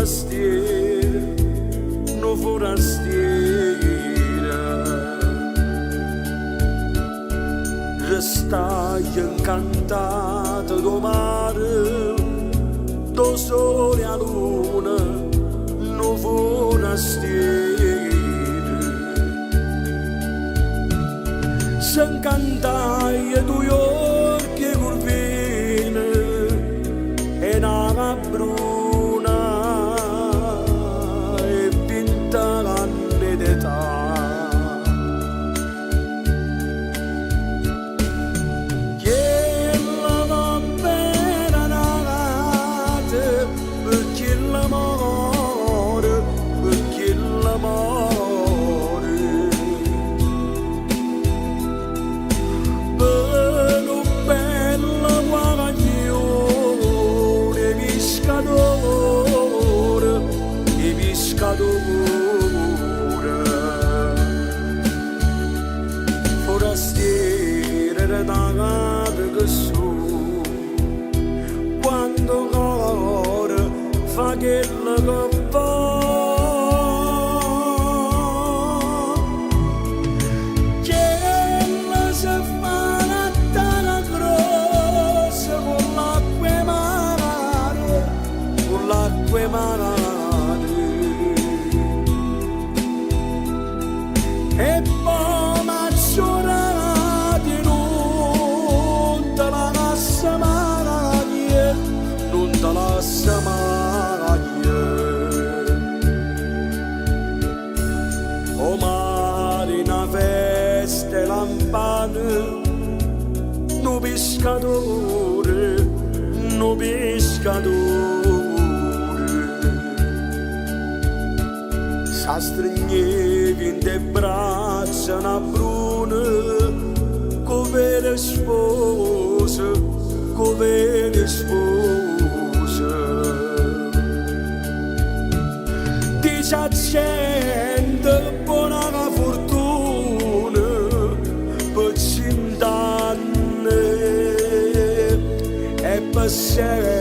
forastiere, no forastiera, restai incantata do mare, do sole a luna, no forastiere. S'incantai e due occhi curvine e una bruna e 20 anni d'età. Chiella va bene nata perché l'amore, perché l'amore. Forastiere davanti che su, quando cuore fa quello che vuole. Quella si fa una tana grossa con l'acqua e mare, con l'acqua e mare. E poi mazzolati non te la lascia mai, non te la lascia mai. O mare in una festa e lampane, no pescatore, no pescatore. S'astringevi in te braccia una bruna, come le spose, come le spose. Dice a gente buona fortuna, per 100 anni e per sempre.